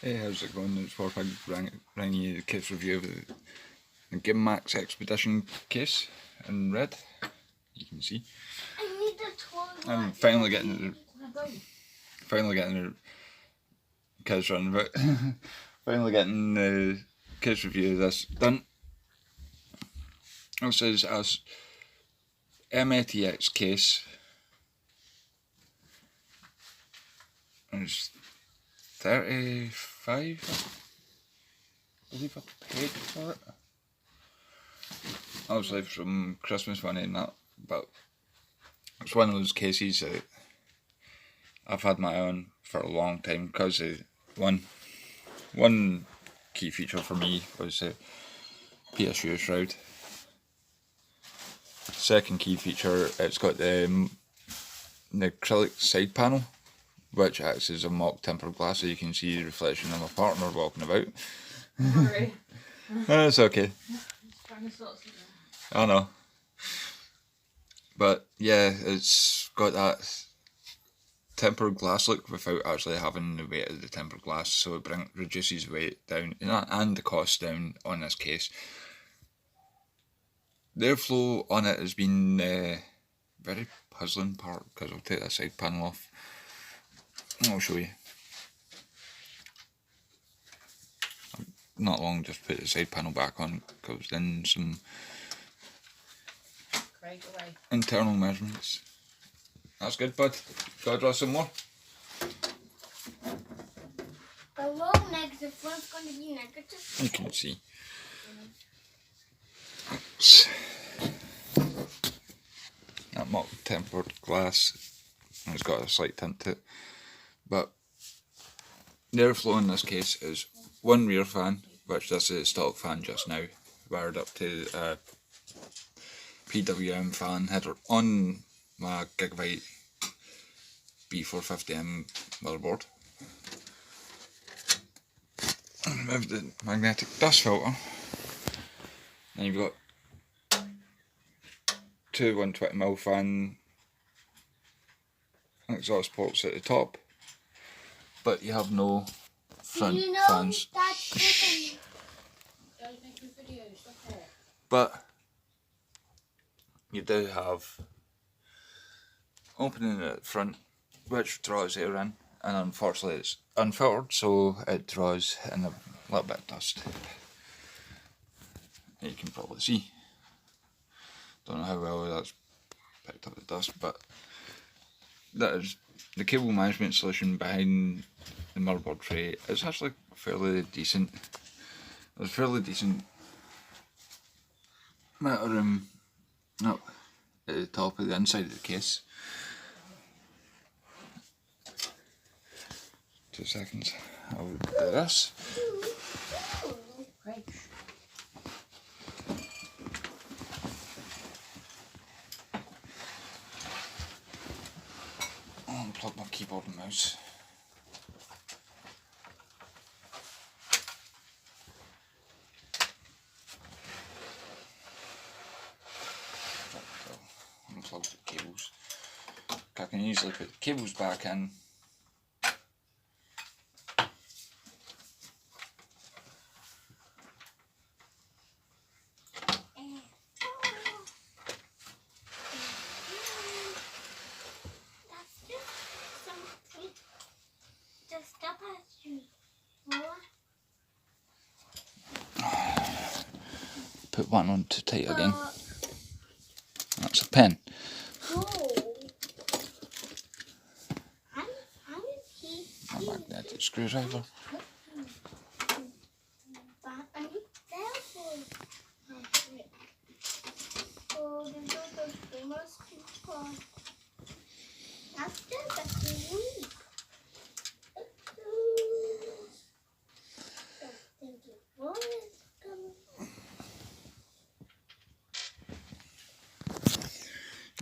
Hey, how's it going? It's Warpig bringing you the case review of the Gamemax Expedition case in red. You can see. I'm finally getting the kids running about. Finally getting the case review of this done. This is a MATX case. It's 35, I believe I paid for it. Obviously from Christmas money and that, but it's one of those cases that I've had my own for a long time because one key feature for me was the PSU shroud. Second key feature, it's got the acrylic side panel, which acts as a mock tempered glass, so you can see the reflection of my partner walking about. Sorry. It's okay. I know. But yeah, it's got that tempered glass look without actually having the weight of the tempered glass, so it reduces weight down and the cost down on this case. The airflow on it has been very puzzling part, because I'll take that side panel off. I'll show you. Not long, just put the side panel back on, because then some internal measurements. That's good, bud. Gotta draw some more. The low negative one's going to be negative. You can see. That mock tempered glass, and it's got a slight tint to it. But the airflow in this case is one rear fan, which this is a stock fan just now, wired up to a PWM fan header on my Gigabyte B450M motherboard. Remove the magnetic dust filter. Then you've got two 120mm fan exhaust ports at the top, but you have no front fans. But you do have opening at the front, which draws air in, and unfortunately it's unfiltered, so it draws in a little bit of dust. You can probably see. Don't know how well that's picked up the dust, but that is the cable management solution behind the motherboard tray. It's actually fairly decent. There's a fairly decent amount of room up at the top of the inside of the case. 2 seconds, I'll do this. I'll unplug my keyboard and mouse. Unplug the cables. I can easily put the cables back in. Put one on too tight again. That's a pen. A magnetic screwdriver.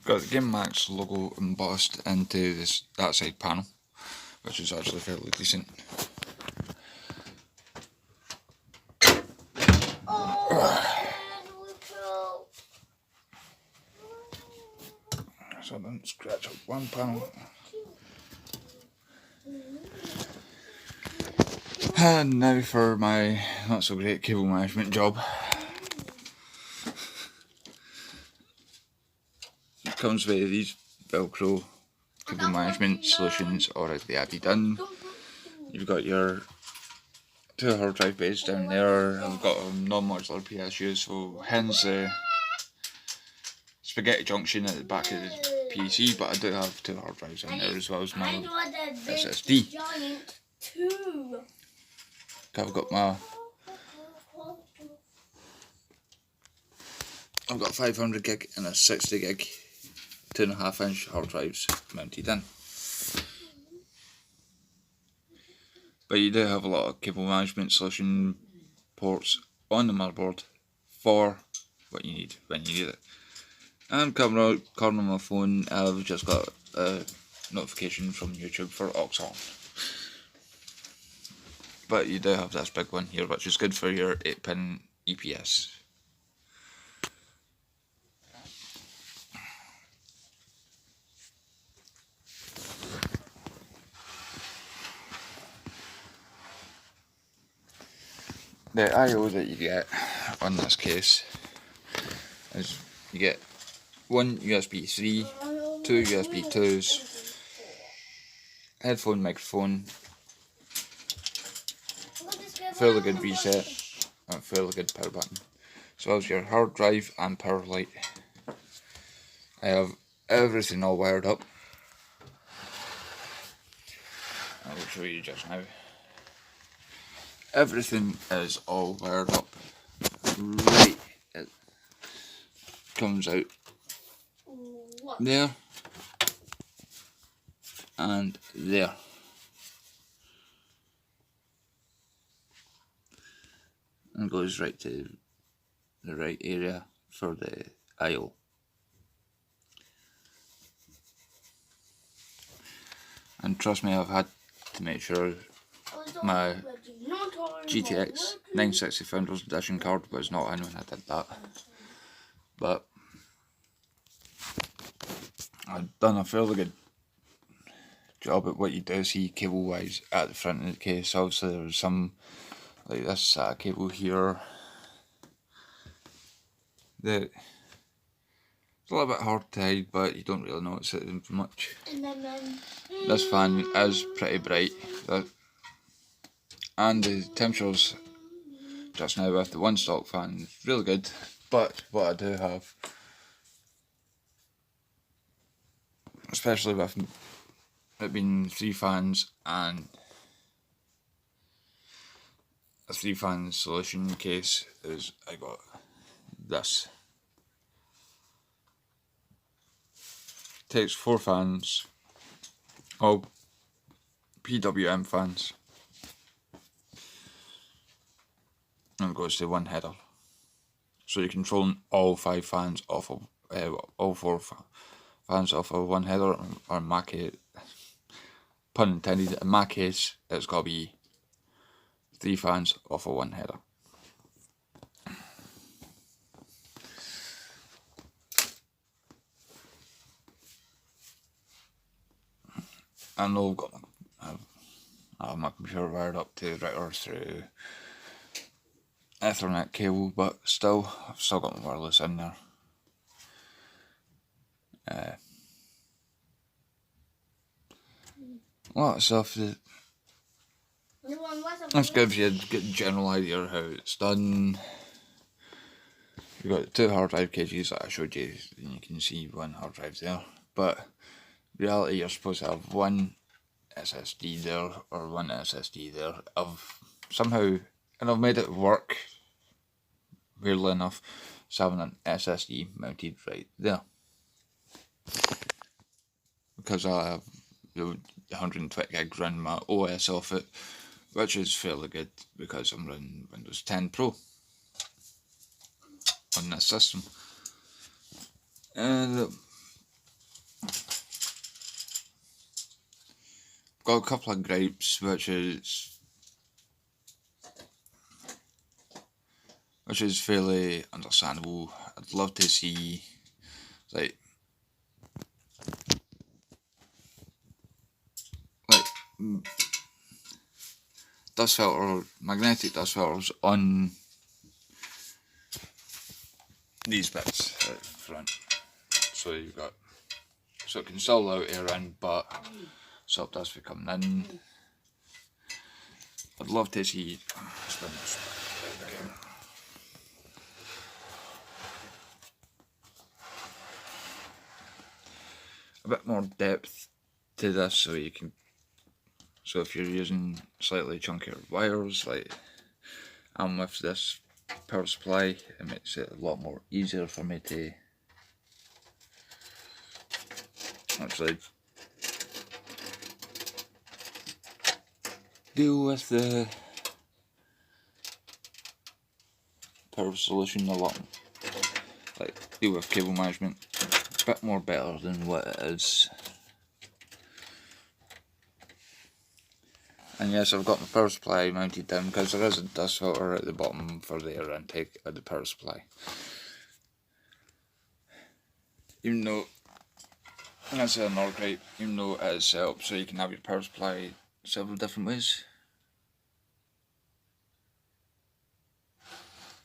Got the Gamemax logo embossed into that side panel, which is actually fairly decent. So I don't scratch up one panel. And now for my not so great cable management job. It comes with these Velcro cable management solutions already already done. You've got your 2 hard drive bays down there. I've got a non-modular PSU, so hence the spaghetti junction at the back of the PC, but I do have 2 hard drives in there as well as my SSD. I've got 500 gig and a 60 gig 2.5 inch hard drives mounted in. But you do have a lot of cable management solution ports on the motherboard for what you need when you need it. And corner of my phone, I've just got a notification from YouTube for aux on. But you do have this big one here, which is good for your 8-pin EPS. The I/O that you get on this case is you get 1 USB 3, 2 USB 2s, headphone, microphone, fairly good reset, and a fairly good power button, as well as your hard drive and power light. I have everything all wired up. I will show you just now. Everything is all wired up right. It comes out there and there. And goes right to the right area for the I/O. And trust me, I've had to make sure my GTX 960 Founders Edition card was not in when I did that. But I've done a fairly good job at what you do see cable wise at the front of the case. Obviously there's some like this cable here that it's a little bit hard to hide, but you don't really notice it much. This fan is pretty bright, and the temperatures just now with the one stock fan is really good. But what I do have, especially with it being 3 fans and a 3-fan solution case, is I got this. Takes 4 fans, all PWM fans, and goes to 1 header. So you're controlling all 5 fans off of all 4 fans off of 1 header. Or in my case, pun intended, in my case it's got to be 3 fans off of 1 header. I know I have my computer wired up to router through Ethernet cable, but still, I've still got my wireless in there. A lot of stuff that this gives you a good general idea of how it's done. You've got 2 hard drive cages that I showed you, and you can see 1 hard drive there. But in reality, you're supposed to have 1 SSD there or 1 SSD there. I've somehow, and I've made it work weirdly enough, so having an SSD mounted right there, because I have 120 gig running my OS off it, which is fairly good because I'm running Windows 10 Pro on this system. And got a couple of gripes, which is fairly understandable. I'd love to see, like dust filter, magnetic dust filters on these bits at the front. So you've got, so it can still allow air in, but stop dust from coming in. I'd love to see, spin this back again. A bit more depth to this, so you can, so if you're using slightly chunkier wires like I'm with this power supply, it makes it a lot more easier for me to actually deal with the power solution a lot, like deal with cable management a bit more better than what it is. And yes, I've got my power supply mounted down because there is a dust filter at the bottom for the air intake of the power supply. Even though that's another gripe, even though it is set up so you can have your power supply several different ways.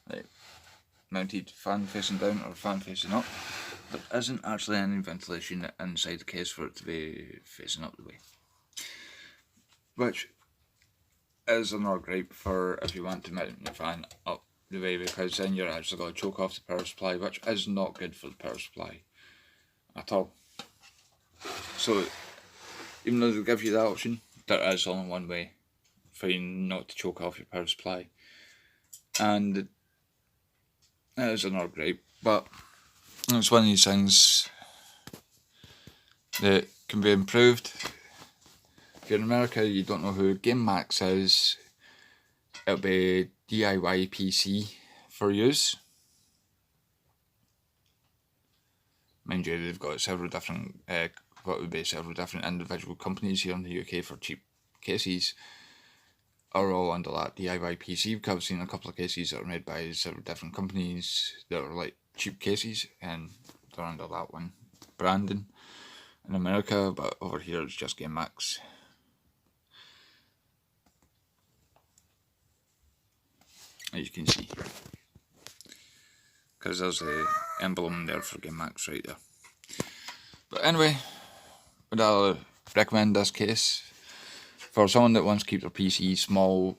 Like mounted fan facing down or fan facing up, there isn't actually any ventilation inside the case for it to be facing up the way. Which is another gripe for if you want to mount your fan up the way, because then you're actually going to choke off the power supply, which is not good for the power supply at all. So even though they give you that option, there is only one way for you not to choke off your power supply, and it is another gripe, but it's one of these things that can be improved. If you're in America, you don't know who Gamemax is, it'll be DIY PC for use. Mind you, they've got several different, what would be several different individual companies here in the UK for cheap cases, are all under that DIY PC, because I've seen a couple of cases that are made by several different companies that are like cheap cases, and they're under that one branding in America, but over here it's just Gamemax. As you can see, because there's the emblem there for Gamemax right there. But anyway, would I recommend this case for someone that wants to keep their PC small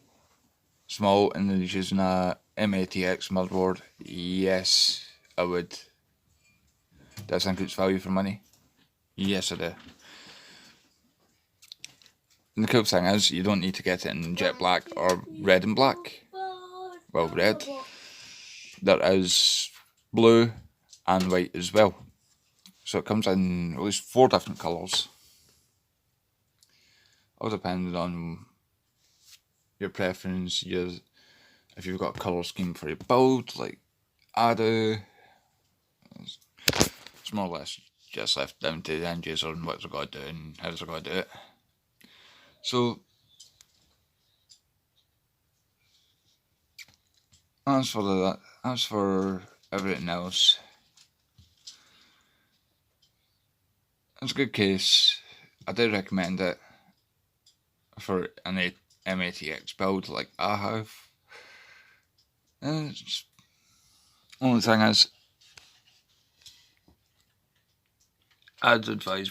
and is using a M80X motherboard? Yes, I would. Do I think it's value for money? Yes, I do. And the cool thing is, you don't need to get it in jet black or red and black. Well, red. There is blue and white as well. So it comes in at least 4 different colours. All depending on your preference, if you've got a colour scheme for your build, like I do, it's more or less just left down to the end user and what they're going to do and how they're going to do it. So, as for everything else, it's a good case. I do recommend it for an M80X build like I have. Only thing is, I'd advise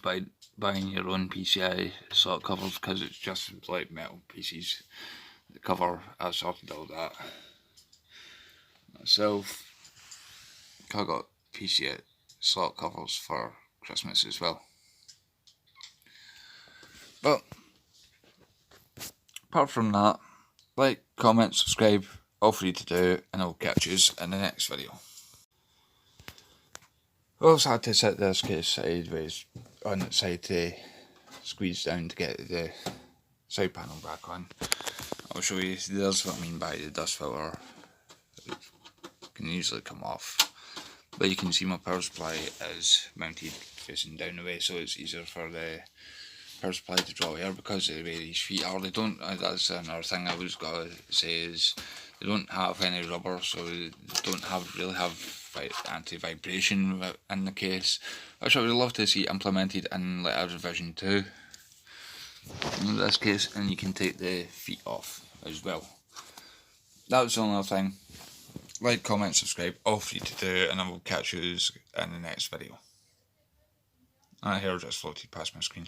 buying your own PCI slot covers, because it's just like metal PCs. The cover, I sorted all that myself. I got PCI slot covers for Christmas as well. But apart from that, like, comment, subscribe, all free to do, and I'll catch you in the next video. I also had to set this case sideways on its side to squeeze down to get the side panel back on. I'll show you, there's what I mean by the dust filter. It can easily come off. But you can see my power supply is mounted facing down the way, so it's easier for the power supply to draw air because of the way these feet are. They don't, that's another thing I was going to say, is they don't have any rubber, so they don't really have anti-vibration in the case, which I would love to see implemented in like a revision 2 in this case. And you can take the feet off as well. That was the only other thing. Like, comment, subscribe, all free to do, and I will catch you in the next video. I hear just floated past my screen.